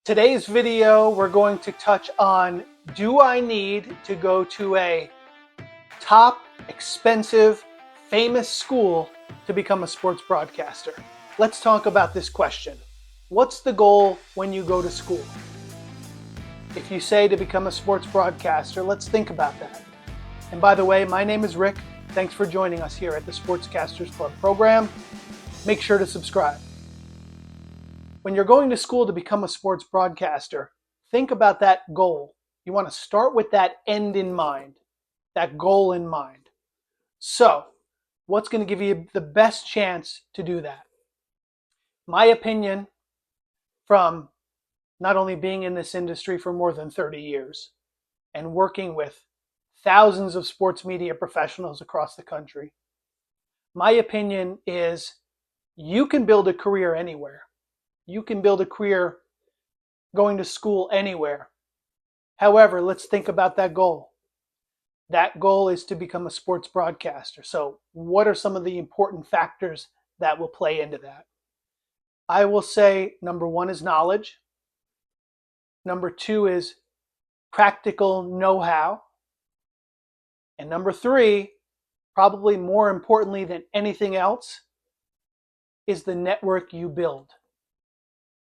Today's video, we're going to touch on, do I need to go to a top, expensive, famous school to become a sports broadcaster? Let's talk about this question. What's the goal when you go to school? If you say to become a sports broadcaster, let's think about that. And by the way, my name is Rick. Thanks for joining us here at the Sportscasters Club program. Make sure to subscribe. When you're going to school to become a sports broadcaster, think about that goal. You want to start with that end in mind, that goal in mind. So, what's going to give you the best chance to do that? My opinion, from not only being in this industry for more than 30 years and working with thousands of sports media professionals across the country, my opinion is you can build a career anywhere. You can build a career going to school anywhere. However, let's think about that goal. That goal is to become a sports broadcaster. So what are some of the important factors that will play into that? I will say number one is knowledge. Number two is practical know-how. And number three, probably more importantly than anything else, is the network you build.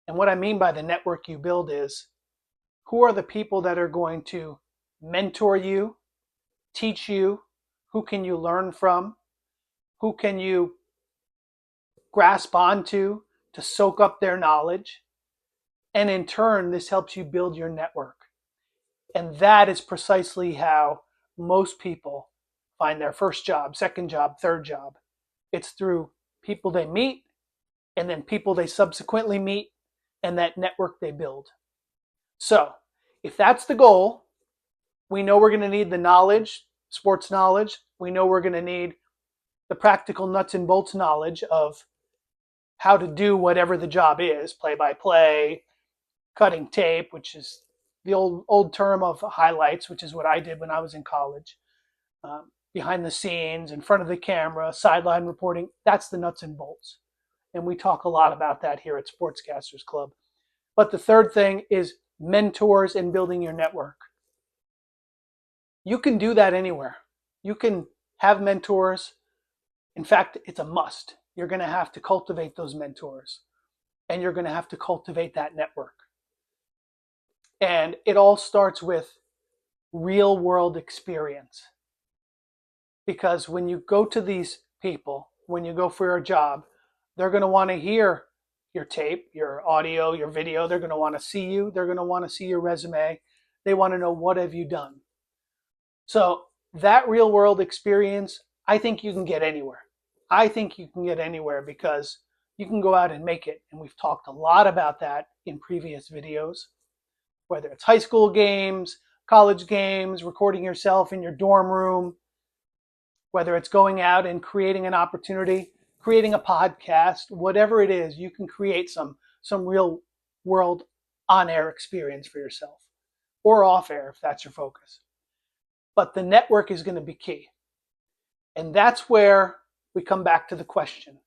And what I mean by the network you build is, who are the people that are going to mentor you, teach you, who can you learn from, who can you grasp onto to soak up their knowledge, and in turn, this helps you build your network. And that is precisely how most people find their first job, second job, third job. It's through people they meet, and then people they subsequently meet, and that network they build. So if that's the goal, we know we're going to need the knowledge, sports knowledge. We know we're going to need the practical nuts and bolts knowledge of how to do whatever the job is, play-by-play, cutting tape, which is the old term of highlights, which is what I did when I was in college. Behind the scenes, in front of the camera, sideline reporting, that's the nuts and bolts. And we talk a lot about that here at Sportscasters Club. But the third thing is mentors and building your network. You can do that anywhere. You can have mentors. In fact, it's a must. You're going to have to cultivate those mentors, and you're going to have to cultivate that network. And it all starts with real world experience. Because when you go to these people, when you go for a job, they're going to want to hear your tape, your audio, your video. They're going to want to see you. They're going to want to see your resume. They want to know, what have you done? So that real world experience, I think you can get anywhere. I think you can get anywhere because you can go out and make it. And we've talked a lot about that in previous videos, whether it's high school games, college games, recording yourself in your dorm room, whether it's going out and creating an opportunity, creating a podcast, whatever it is, you can create some real world on-air experience for yourself, or off-air if that's your focus. But the network is going to be key. And that's where we come back to the question,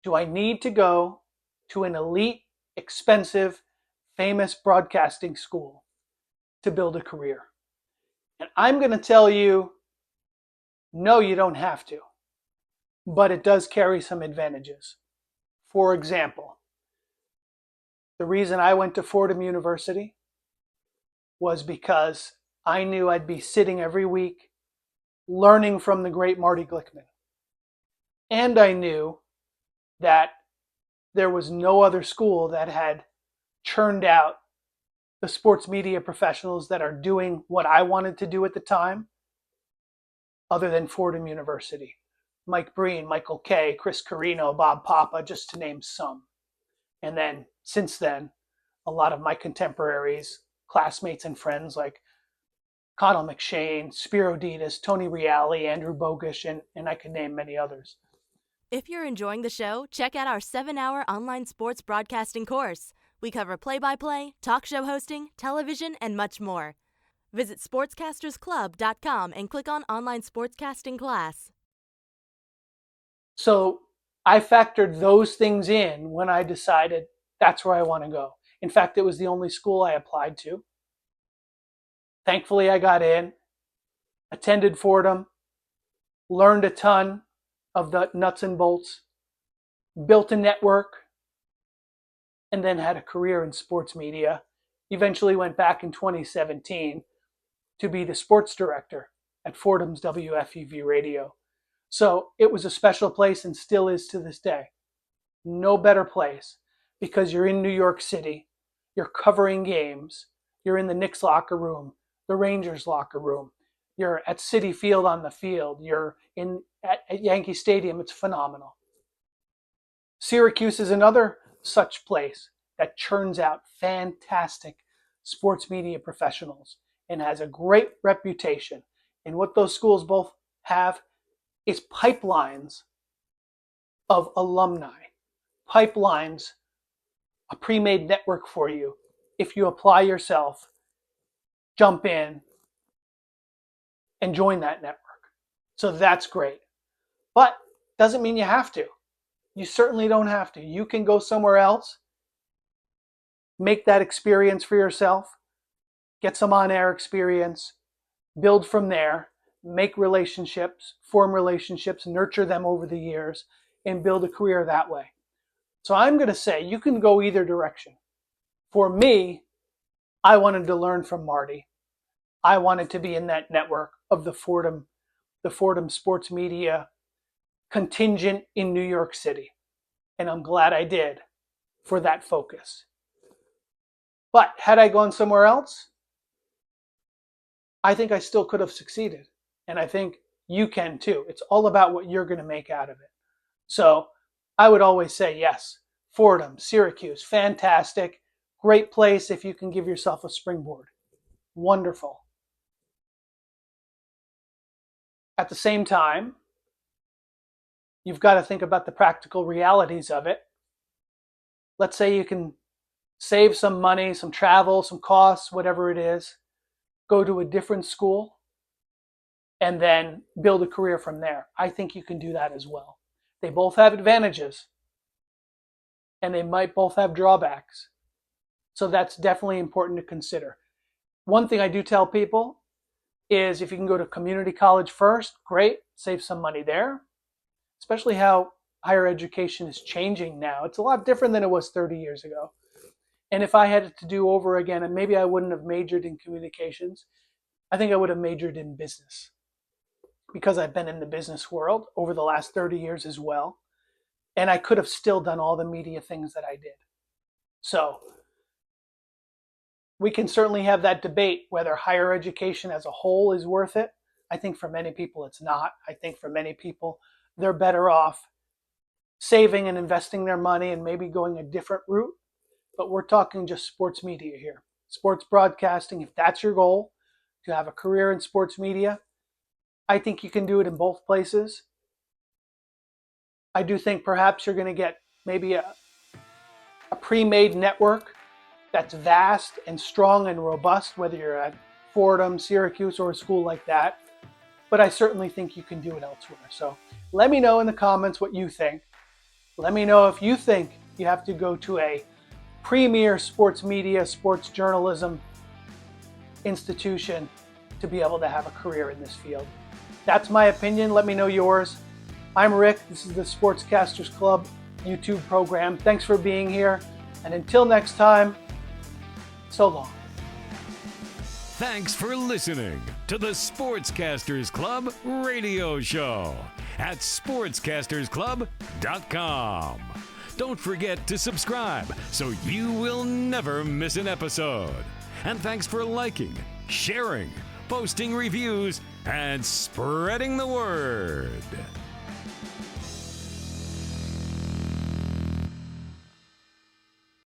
do I need to go to an elite, expensive, famous broadcasting school to build a career? And I'm going to tell you, no, you don't have to. But it does carry some advantages. For example, the reason I went to Fordham University was because I knew I'd be sitting every week learning from the great Marty Glickman. And I knew that there was no other school that had churned out the sports media professionals that are doing what I wanted to do at the time, other than Fordham University. Mike Breen, Michael Kay, Chris Carino, Bob Papa, just to name some. And then, since then, a lot of my contemporaries, classmates and friends like Connell McShane, Spiro Ditas, Tony Reale, Andrew Bogish, and I could name many others. If you're enjoying the show, check out our 7-hour online sports broadcasting course. We cover play-by-play, talk show hosting, television, and much more. Visit sportscastersclub.com and click on Online Sportscasting Class. So I factored those things in when I decided that's where I want to go. In fact, it was the only school I applied to. Thankfully, I got in, attended Fordham, learned a ton of the nuts and bolts, built a network, and then had a career in sports media. Eventually went back in 2017 to be the sports director at Fordham's WFUV radio. So it was a special place and still is to this day. No better place, because you're in New York City, you're covering games, you're in the Knicks locker room, the Rangers locker room, you're at Citi Field on the field, you're at Yankee Stadium. It's phenomenal. Syracuse is another such place that churns out fantastic sports media professionals and has a great reputation. And what those schools both have is pipelines of alumni, pipelines, a pre-made network for you. If you apply yourself, jump in, and join that network. So that's great. But doesn't mean you have to. You certainly don't have to. You can go somewhere else, make that experience for yourself, get some on-air experience, build from there, make relationships, form relationships, nurture them over the years, and build a career that way. So I'm going to say you can go either direction. For me, I wanted to learn from Marty. I wanted to be in that network of the Fordham sports media contingent in New York City. And I'm glad I did for that focus. But had I gone somewhere else, I think I still could have succeeded. And I think you can too. It's all about what you're going to make out of it. So I would always say yes. Fordham, Syracuse, fantastic. Great place if you can give yourself a springboard. Wonderful. At the same time, you've got to think about the practical realities of it. Let's say you can save some money, some travel, some costs, whatever it is, go to a different school, and then build a career from there. I think you can do that as well. They both have advantages, and they might both have drawbacks. So that's definitely important to consider. One thing I do tell people is if you can go to community college first, great, save some money there, especially how higher education is changing now. It's a lot different than it was 30 years ago. And if I had it to do over again, and maybe I wouldn't have majored in communications, I think I would have majored in business, because I've been in the business world over the last 30 years as well. And I could have still done all the media things that I did. So we can certainly have that debate whether higher education as a whole is worth it. I think for many people it's not. I think for many people they're better off saving and investing their money and maybe going a different route. But we're talking just sports media here. Sports broadcasting, if that's your goal, to have a career in sports media, I think you can do it in both places. I do think perhaps you're going to get maybe a pre-made network that's vast and strong and robust, whether you're at Fordham, Syracuse, or a school like that. But I certainly think you can do it elsewhere. So let me know in the comments what you think. Let me know if you think you have to go to a premier sports media, sports journalism institution to be able to have a career in this field. That's my opinion. Let me know yours. I'm Rick. This is the Sportscasters Club YouTube program. Thanks for being here. And until next time, so long. Thanks for listening to the Sportscasters Club radio show at sportscastersclub.com. Don't forget to subscribe so you will never miss an episode. And thanks for liking, sharing, posting reviews, and spreading the word.